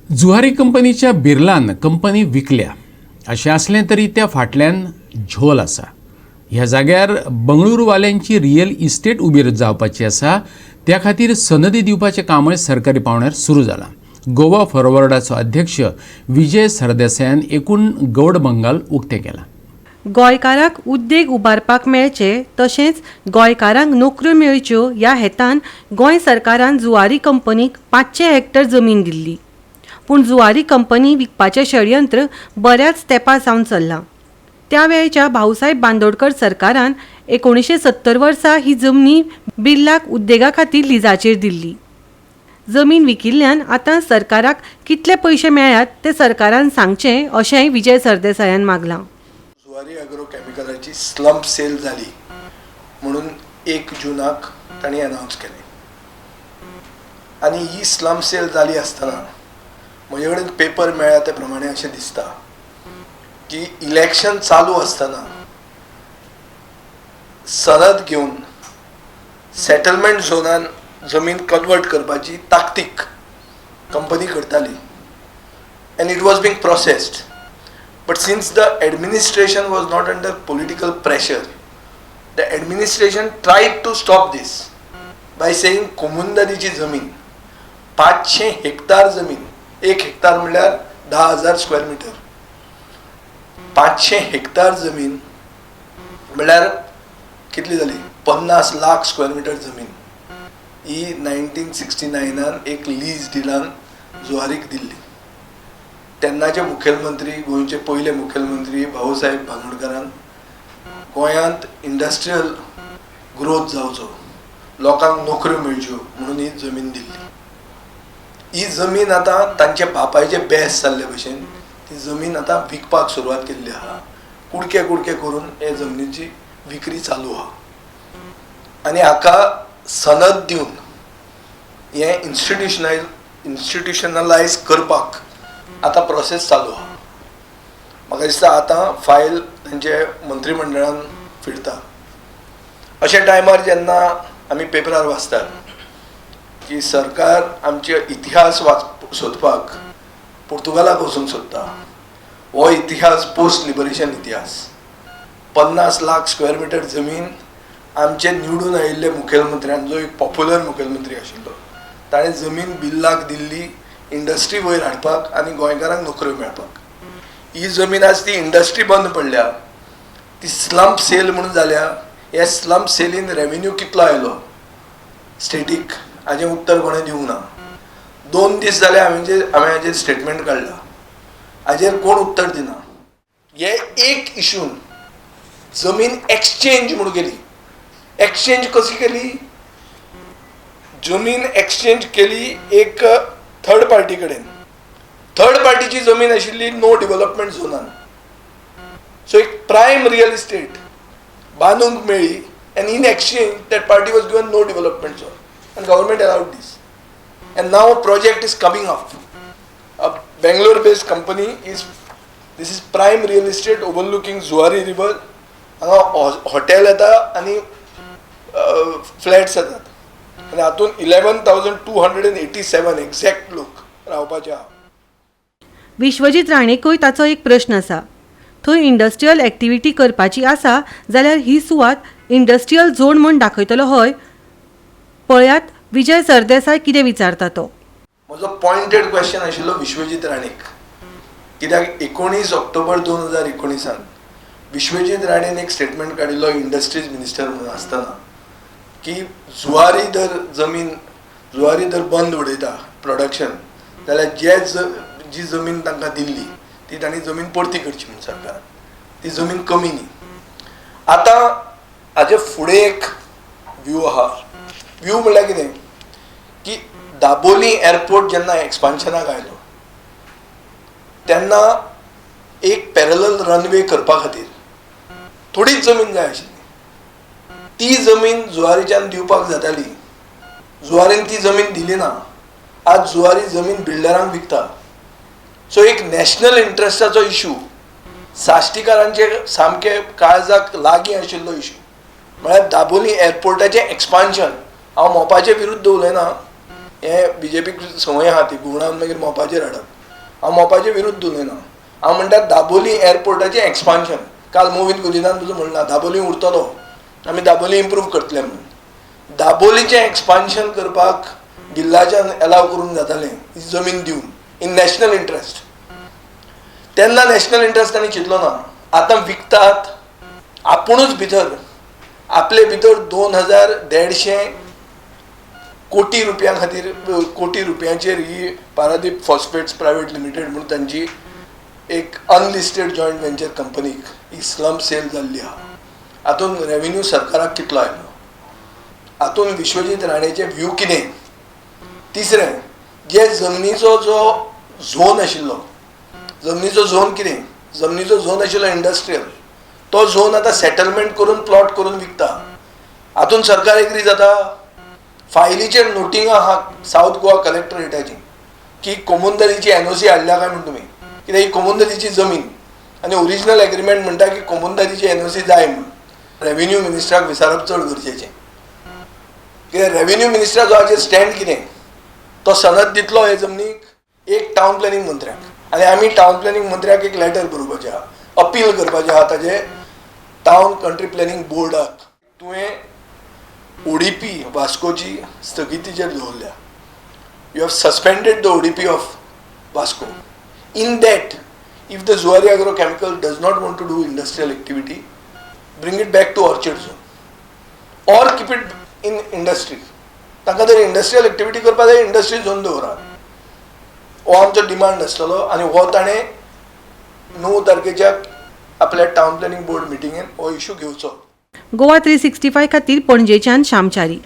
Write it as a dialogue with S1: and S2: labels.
S1: जुवारी कंपनीच्या बिर्लान कंपनी विकल्या अशें असलें तरी त्या फाटल्यान झोल आसा. ह्या जाग्यार बंगळुरूवाल्यांची रियल इस्टेट उबी जावपाची आसा. त्या खातीर सनदी दिवपाचें कामय सरकारी पावंड्यार सुरू जालां. गोवा फॉरवर्डाचो अध्यक्ष विजय सरदेसायान एकूण गौड बंगाल उक्तें केलां.
S2: गोंयकारांक उद्देग उबारपाक मेळचे तशेंच गोंयकारांक नोकऱ्यो मेळच्यो ह्या हेतान गोंय सरकारान जुवारी कंपनीक 500 हेक्टर जमीन दिल्ली. पूण जुवारी कंपनी विकपाचें षडयंत्र बऱ्याच तेंपा सावन चल्लां. त्या वेळच्या भाऊसाहेब बांदोडकर सरकारान 1970 वर्सा ही जमनी बिर्लाक उद्देगा खातीर लिजाचेर दिल्ली. जमीन विकिल्ल्यान आतां सरकाराक कितले पयशे मेळ्ळ्यात ते सरकारान सांगचें अशेंय विजय सरदेसायान मागलां.
S3: जुवारी अॅग्रो केमिकलाची स्लंप सेल जाली म्हणून 1 जूनाक तांणी अनाउन्स केलें. आनी ही स्लंप सेल जाली आसतना म्हजे कडेन पेपर मेळ्ळा ते प्रमाणे अशें दिसता की इलेक्शन चालू आसतना सनद घेवन सेटलमेंट झोनान जमीन कन्वर्ट करपाची ताकतीक कंपनी करताली end it was being processed. But since the administration was not under political pressure, the administration tried to stop this by saying कोमुंदरीची जमीन 500 हेक्टर जमीन, 1 हेक्टर म्हळ्यार 10,000 स्क्वेअर मीटर, 500 हेक्टर जमीन म्हळ्यार कितली जाली 50 लाख स्क्वेअर मीटर जमीन ही 1969 एक लीज डिलान जुवारीक दिल्ली. तेन्नाचे मुखेलमंत्री गोंयचे पयले मुखेलमंत्री भाऊसाहेब बांदोडकरान गोंयांत इंडस्ट्रियल ग्रोथ जावचो, लोकांक नोकऱ्यो मेळच्यो म्हणून ही जमीन दिल्ली. ही जमीन आतां तांचे बापायचे बेस जाल्ले भशेन ती जमीन आतां विकपाक सुरवात केल्ली आहा. कुडके कुडके करून हे जमनीची विक्री चालू आहा आनी हाका सनद दिवन हे इन्स्टिट्युशनलायज करपाक आता प्रोसेस चालू आहा. म्हाका दिसता आतां फायल तांचे मंत्रिमंडळान फिरता. अशा टायमार जेन्ना आमी पेपरार वाचतात की सरकार आमचे इतिहास सोदपाक पुर्तुगालाक वचूंक सोदता. हो इतिहास पोस्ट लिबरेशन इतिहास. 50 लाख स्क्वेअर मीटर जमीन आमचे निवडून आयिल्ले मुखेलमंत्र्यान, जो एक पॉप्युलर मुखेलमंत्री आशिल्लो, ताणें जमीन बिर्लाक दिल्ली इंडस्ट्री वयर हाडपाक आनी गोंयकारांक नोकऱ्यो मेळपाक. ही जमीन आज ती इंडस्ट्री बंद पडल्या, ती स्लंप सेल म्हणून जाल्या. हे स्लंप सेलीन रेव्हेन्यू कितलो आयलो स्टेटीक हाजें उत्तर कोणें दिवंक ना. 2 दीस जाले हांवें हाजेर स्टेटमेंट काडला, हाजेर कोण उत्तर दिना. हे एक इशून जमीन एक्सचेंज म्हणून केली. एक्सचेंज कशी केली? जमीन एक्सचेंज केली एक थर्ड पार्टी कडेन. थर्ड पार्टीची जमीन आशिल्ली नो डेव्हलपमेंट झोनान. सो एक प्रायम रियल इस्टेट बांदूंक मेळ्ळी and in exchange that party was given no development zone and government allowed this. And now project is coming up. A Bangalore based company this is prime real estate overlooking Zuari river. हांगा hotel येता आनी flats येतात आनी हातून 11,287 exact लोक रावपाचे आहा.
S2: विश्वजीत राणेकूय ताचो एक प्रश्न आसा. थंय इंडस्ट्रियल एक्टिविटी करपाची आसा जाल्यार ही सुवात इंडस्ट्रियल झोन म्हूण दाखयतलो हय. पळयात विजय सरदेसाय कितें विचारता तो.
S3: म्हजो पॉइंटेड क्वेश्चन आशिल्लो विश्वजीत राणेक, कित्याक 19 ऑक्टोबर 2019 विश्वजीत राणेन एक स्टेटमेंट काडिल्लो इंडस्ट्रीज मिनिस्टर म्हणून आसतना की जुवारी जर बंद उडयता प्रोडक्शन जाल्यार जी जमीन तांकां दिल्ली ती तांणी जमीन परती करची म्हणून सरकारान. ती जमीन कमी न्ही. आतां हाजे फुडें एक व्यू आहा. व्यू म्हणल्यार कितें की दाबोली एअरपोर्ट जेन्ना एक्सपान्शनाक आयलो तेन्ना एक पॅरलल रनवे करपा खातीर थोडीच जमीन जाय आशिल्ली. ती जमीन जुवारीच्यान दिवपाक जाताली. जुवारीन ती जमीन दिली ना. आज जुवारी जमीन बिल्डरांक विकता. सो एक नॅशनल इंट्रस्टाचो इशू, साश्टीकारांचे सामके काळजाक लागीं आशिल्लो इशू म्हळ्यार दाबोली एअरपोर्टाचें एक्सपान्शन. हांव मोपाचे विरुद्ध उलयना, हे बीजेपीक संवय आहा ती गुणान मागीर मोपाचेर हाडप. हांव मोपाचे विरुद्ध उलयना. हांव म्हणटा दाबोली एअरपोर्टाचें एक्सपान्शन. काल मुवीन गुजिनान तुजो म्हणला दाबोली उरतलो, आमी दाबोली इम्प्रूव करतले म्हणून. दाबोलीचें एक्सपान्शन करपाक जिल्ल्याच्यान एलाव करूंक जातालें ही जमीन दिवन इन नॅशनल इंट्रस्ट. तेन्ना नॅशनल इंट्रस्ट तांणी चिंतलो ना. आतां विकतात आपुणूच भितर आपले भितर 2150 कोटी रुपयां खातीर कोटी रुपयांचेर ही पारादीप फॉस्फेट्स प्रायवेट लिमिटेड म्हणून तांची एक अनलिस्टेड जॉयंट वेंचर कंपनीक ही स्लम सेल जाल्ली आहा. हातून रेव्हेन्यू सरकाराक कितलो आयलो, हातून विश्वजीत राणेचे व्यू कितें. तिसरें, जे जमनीचो जो झोन आशिल्लो, जमनीचो झोन कितें, जमनीचो झोन आशिल्लो इंडस्ट्रियल, तो झोन आतां सेटलमेंट करून प्लॉट करून विकता. हातून सरकार एग्री जाता. फायलीचेर नोटिंग आहा सावथ गोवा कलेक्टरेटाची की कोमुंदरीची NOC हाडल्या काय म्हणून तुमी, कित्याक ही कोमुंदरीची जमीन आनी ओरिजिनल एग्रीमेंट म्हणटा की कोमुंदरीची NOC जाय म्हणून. रेव्हेन्यू मिनिस्टराक विचारप चड गरजेचें, कित्याक रेव्हेन्यू मिनिस्टराचो हाचेर स्टँड कितें, तो सनद दितलो हे जमनीक एक टावन प्लॅनिंग मंत्र्याक, आनी आमी टावन प्लॅनिंग मंत्र्याक एक लेटर बरोवपाचें आहा, अपील करपाचें आहा ताजे टावन कंट्री प्लॅनिंग बोर्डाक. तुवें ODP वास्कोची स्थगितीचेर दवरल्या. You have suspended the ODP of Vasco. In that if the Zuari agrochemical does not want to do industrial activity, bring it back to orchard zone or keep it in industry. तांकां जर industrial activity करपा जाय industry zone दवरा. हो आमचो demand आसतलो आनी हो ताणें 9 तारखेच्या आपल्या टावन प्लॅनिंग बोर्ड मिटिंगेन हो इशू घेवचो.
S2: गोवा 365 खातीर पणजेच्यान श्यामचारी.